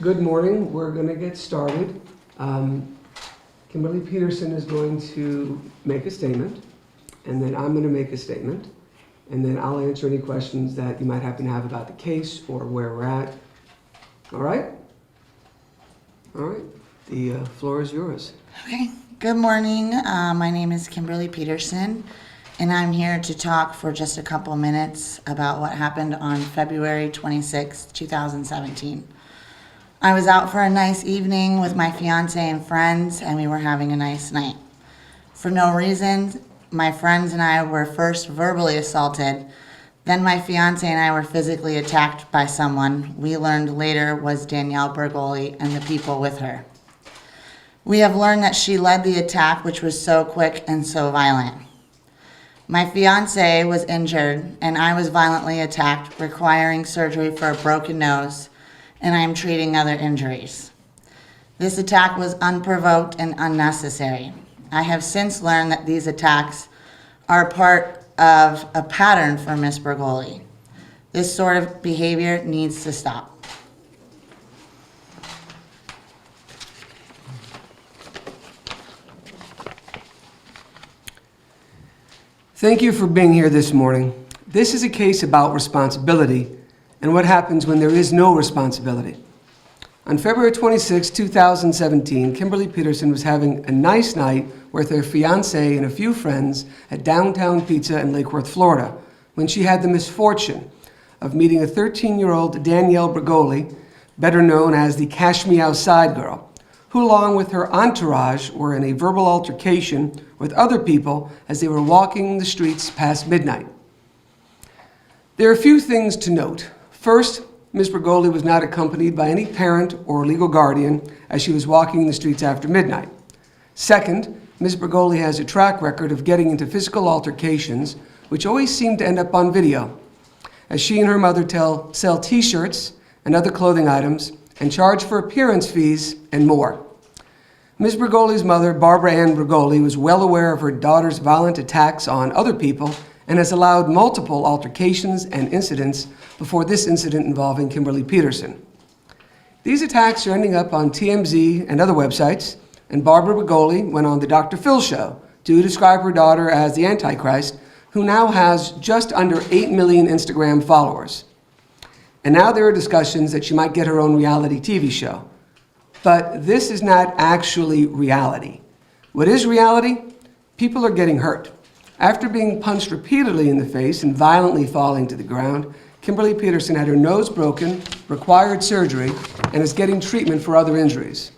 Good morning. We're going to get started. Kimberly Peterson is going to make a statement, and then I'm going to make a statement, and then I'll answer any questions that you might happen to have about the case or where we're at. All right? All right. The floor is yours. Okay. Good morning. My name is Kimberly Peterson, and I'm here to talk for just a couple minutes about what happened on February 26, 2017. I was out for a nice evening with my fiance and friends, and we were having a nice night. For no reason, my friends and I were first verbally assaulted. Then my fiance and I were physically attacked by someone we learned later was Danielle Bergoli and the people with her. We have learned that she led the attack, which was so quick and so violent. My fiance was injured, and I was violently attacked, requiring surgery for a broken nose, and I am treating other injuries. This attack was unprovoked and unnecessary. I have since learned that these attacks are part of a pattern for Ms. Bergoli. This sort of behavior needs to stop. Thank you for being here this morning. This is a case about responsibility and what happens when there is no responsibility. On February 26, 2017, Kimberly Peterson was having a nice night with her fiancé and a few friends at Downtown Pizza in Lake Worth, Florida, when she had the misfortune of meeting a 13-year-old Danielle Bergoli, better known as the Me Outside girl, who along with her entourage were in a verbal altercation with other people as they were walking the streets past midnight. There are a few things to note. First, Ms. Bergoli was not accompanied by any parent or legal guardian as she was walking the streets after midnight. Second, Ms. Bergoli has a track record of getting into physical altercations, which always seem to end up on video, as she and her mother sell t-shirts and other clothing items and charge for appearance fees and more. Ms. Bergoli's mother, Barbara Ann Bergoli, was well aware of her daughter's violent attacks on other people and has allowed multiple altercations and incidents before this incident involving Kimberly Peterson. These attacks are ending up on TMZ and other websites, and Barbara Bergoli went on the Dr. Phil show to describe her daughter as the Antichrist, who now has just under 8 million Instagram followers. And now there are discussions that she might get her own reality TV show. But this is not actually reality. What is reality? People are getting hurt. After being punched repeatedly in the face and violently falling to the ground, Kimberly Peterson had her nose broken, required surgery, and is getting treatment for other injuries.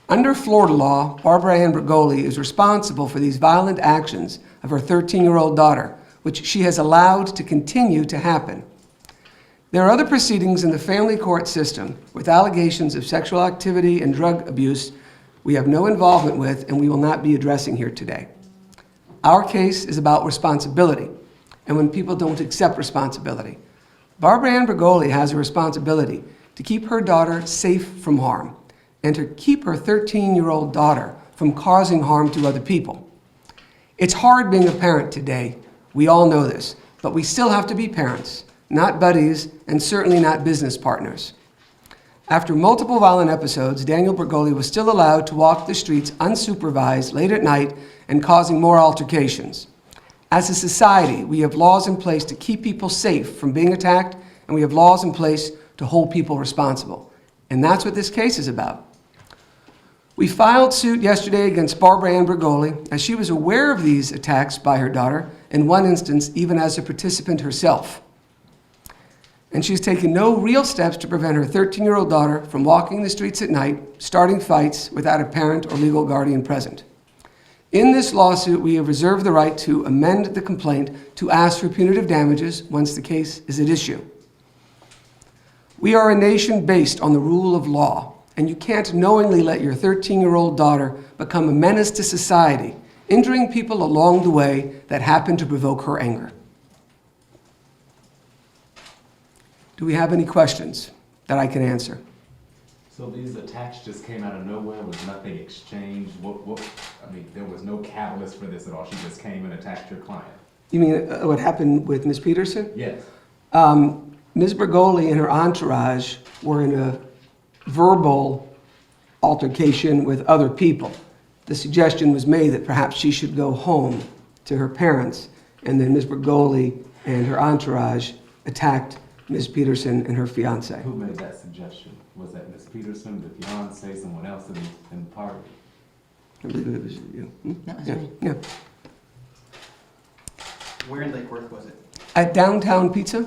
Under Florida law, Barbara Ann Bergoli is responsible for these violent actions of her 13-year-old daughter, which she has allowed to continue to happen. There are other proceedings in the family court system with allegations of sexual activity and drug abuse we have no involvement with and we will not be addressing here today. Our case is about responsibility and when people don't accept responsibility. Barbara Ann Bergoli has a responsibility to keep her daughter safe from harm and to keep her 13-year-old daughter from causing harm to other people. It's hard being a parent today. We all know this, but we still have to be parents, not buddies, and certainly not business partners. After multiple violent episodes, Danielle Bergoli was still allowed to walk the streets unsupervised late at night and causing more altercations. As a society, we have laws in place to keep people safe from being attacked, and we have laws in place to hold people responsible. And that's what this case is about. We filed suit yesterday against Barbara Ann Bergoli as she was aware of these attacks by her daughter, in one instance even as a participant herself. And she's taken no real steps to prevent her 13-year-old daughter from walking the streets at night, starting fights without a parent or legal guardian present. In this lawsuit, we have reserved the right to amend the complaint to ask for punitive damages once the case is at issue. We are a nation based on the rule of law, and you can't knowingly let your 13-year-old daughter become a menace to society, injuring people along the way that happen to provoke her anger. Do we have any questions that I can answer? So these attacks just came out of nowhere with nothing exchanged? I mean, there was no catalyst for this at all. She just came and attacked your client. You mean what happened with Ms. Peterson? Yes. Ms. Bergoli and her entourage were in a verbal altercation with other people. The suggestion was made that perhaps she should go home to her parents, and then Ms. Bergoli and her entourage attacked Ms. Peterson and her fiance. Who made that suggestion? Was that Ms. Peterson, the fiance, someone else in the party? I believe it was you. That was Yeah, me. yeah. Where in Lake Worth was it? At Downtown Pizza?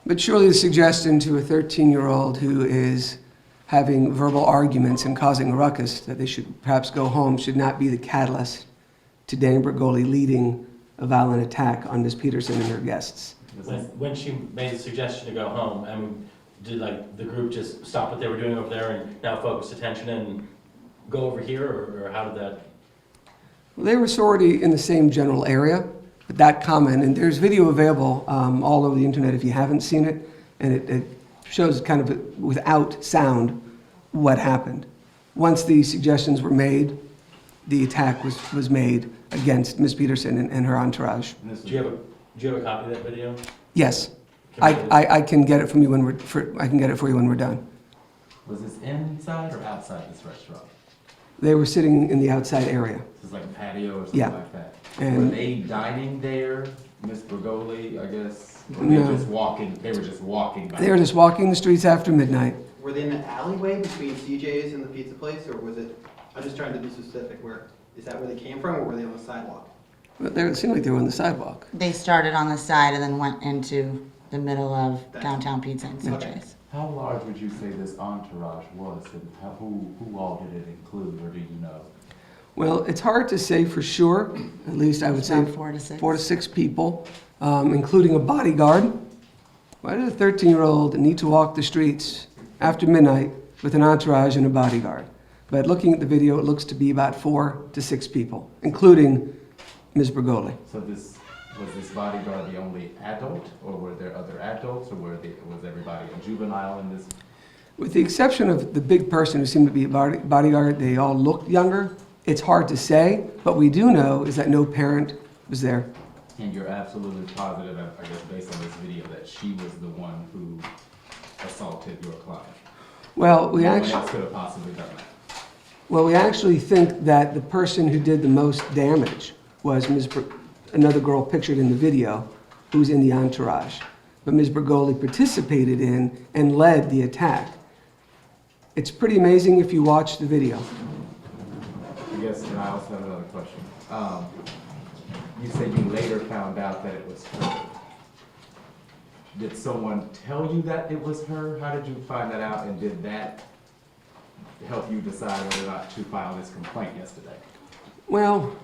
But surely the suggestion to a 13-year-old who is having verbal arguments and causing a ruckus that they should perhaps go home should not be the catalyst to Danny Bergoli leading a violent attack on Ms. Peterson and her guests. When she made the suggestion to go home, I mean, did like the group just stop what they were doing over there and now focus attention and go over here, or how did that? Well, they were already in the same general area, but that comment, and there's video available all over the internet if you haven't seen it, and it shows kind of without sound what happened. Once the suggestions were made, the attack was made against Ms. Peterson and her entourage. And this Do you was- have a copy of that video? Yes, Can we- I can get it from you when I can get it for you when we're done. Was this inside or outside this restaurant? They were sitting in the outside area, This is like a patio or something Yeah. like that? and Were they dining there, Ms. Bergoli, I guess? Or No. they were just walking by? they were just walking the streets after midnight. Were they in the alleyway between CJ's and the pizza place, or was it, I'm just trying to be specific, is that where they came from, or were they on the sidewalk? But it seemed like they were on the sidewalk. They started on the side and then went into the middle of Downtown Pizza and Okay. CJ's. How large would you say this entourage was, and who all did it include, or do you know? Well, it's hard to say for sure, at least I would It's say about 4 to 6. 4 to 6 people, including a bodyguard. Why does a 13-year-old need to walk the streets after midnight with an entourage and a bodyguard? But looking at the video, it looks to be about 4 to 6 people, including Ms. Bergoli. So was this bodyguard the only adult, or were there other adults, or was everybody a juvenile in this? With the exception of the big person who seemed to be a bodyguard, they all looked younger. It's hard to say, but we do know is that no parent was there. And you're absolutely positive, I guess, based on this video, that she was the one who assaulted your client? Well, we No one actually... else could have possibly done that? Well, we actually think that the person who did the most damage was another girl pictured in the video who was in the entourage. But Ms. Bergoli participated in and led the attack. It's pretty amazing if you watch the video. I guess, and I also have another question. You said you later found out that it was her. Did someone tell you that it was her? How did you find that out, and did that help you decide whether or not to file this complaint yesterday? Well,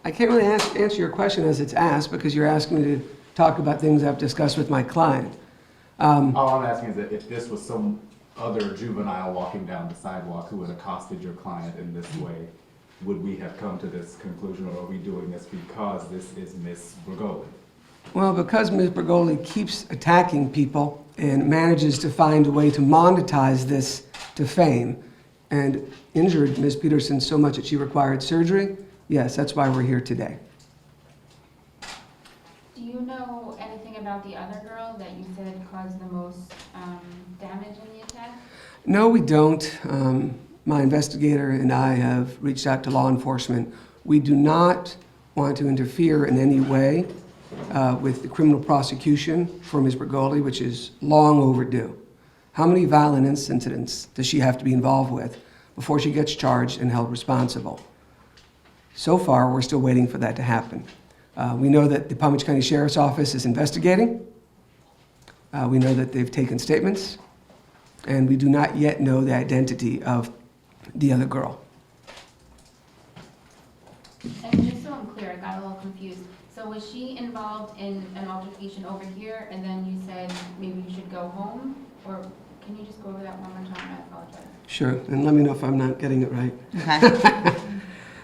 I can't really answer your question as it's asked because you're asking me to talk about things I've discussed with my client. All I'm asking is that if this was some other juvenile walking down the sidewalk who had accosted your client in this way, would we have come to this conclusion, or are we doing this because this is Ms. Bergoli? Well, because Ms. Bergoli keeps attacking people and manages to find a way to monetize this to fame and injured Ms. Peterson so much that she required surgery, yes, that's why we're here today. Do you know anything about the other girl that you said caused the most damage in the attack? No, we don't. My investigator and I have reached out to law enforcement. We do not want to interfere in any way with the criminal prosecution for Ms. Bergoli, which is long overdue. How many violent incidents does she have to be involved with before she gets charged and held responsible? So far, we're still waiting for that to happen. We know that the Palm Beach County Sheriff's Office is investigating. We know that they've taken statements, and we do not yet know the identity of the other girl. And just so I'm clear, I got a little confused. So was she involved in an altercation over here, and then you said maybe you should go home? Or can you just go over that one more time? I apologize. Sure, and let me know if I'm not getting it right. Okay.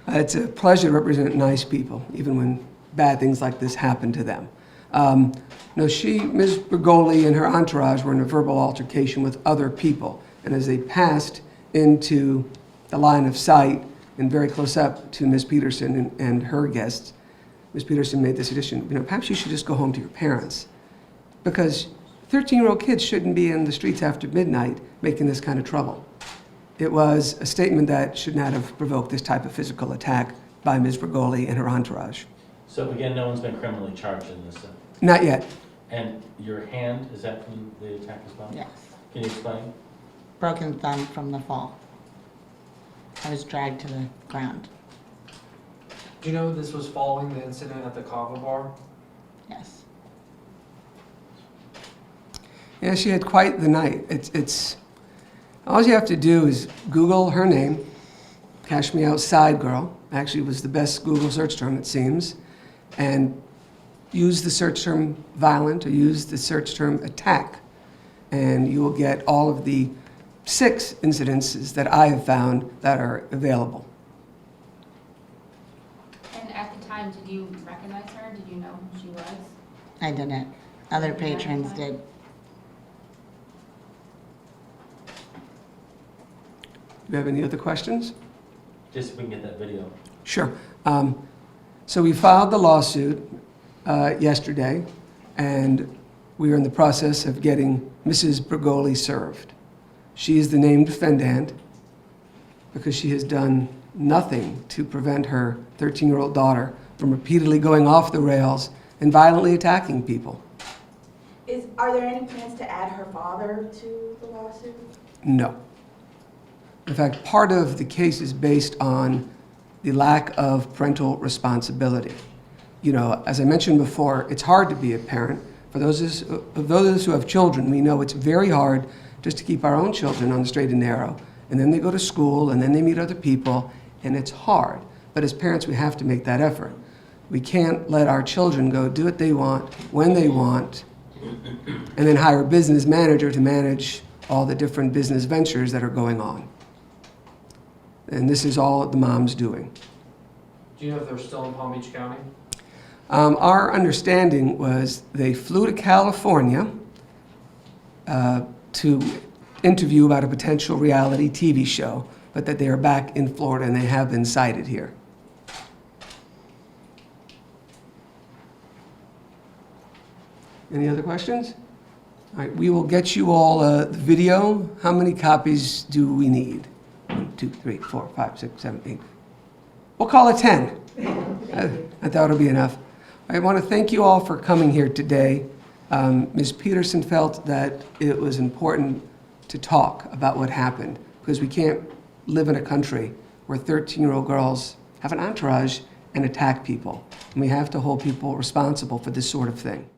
It's a pleasure to represent nice people, even when bad things like this happen to them. Ms. Bergoli and her entourage were in a verbal altercation with other people, and as they passed into the line of sight and very close up to Ms. Peterson and her guests, Ms. Peterson made the suggestion, perhaps you should just go home to your parents, because 13-year-old kids shouldn't be in the streets after midnight making this kind of trouble. It was a statement that should not have provoked this type of physical attack by Ms. Bergoli and her entourage. So again, no one's been criminally charged in this. Not yet. And your hand, is that from the attack as well? Yes. Can you explain? Broken thumb from the fall. I was dragged to the ground. Do you know this was following the incident at the Kava bar? Yes. Yeah, she had quite the night. It's all you have to do is Google her name, Cash Me Outside Girl. Actually, was the best Google search term, it seems, and use the search term violent or use the search term attack, and you will get all of the 6 incidences that I have found that are available. And at the time, did you recognize her? Did you know who she was? I didn't. Other patrons did. Do you have any other questions? Just so we can get that video. Sure. So we filed the lawsuit yesterday, and we are in the process of getting Mrs. Bergoli served. She is the named defendant because she has done nothing to prevent her 13-year-old daughter from repeatedly going off the rails and violently attacking people. Are there any plans to add her father to the lawsuit? No. In fact, part of the case is based on the lack of parental responsibility. You know, as I mentioned before, it's hard to be a parent. For those of us who have children, we know it's very hard just to keep our own children on the straight and narrow. And then they go to school, and then they meet other people, and it's hard. But as parents, we have to make that effort. We can't let our children go do what they want, when they want, and then hire a business manager to manage all the different business ventures that are going on. And this is all the mom's doing. Do you know if they're still in Palm Beach County? Our understanding was they flew to California to interview about a potential reality TV show, but that they are back in Florida and they have been cited here. Any other questions? All right, we will get you all the video. How many copies do we need? 1, 2, 3, 4, 5, 6, 7, 8. We'll call it 10. I thought it'll be enough. I want to thank you all for coming here today. Ms. Peterson felt that it was important to talk about what happened because we can't live in a country where 13-year-old girls have an entourage and attack people. And we have to hold people responsible for this sort of thing.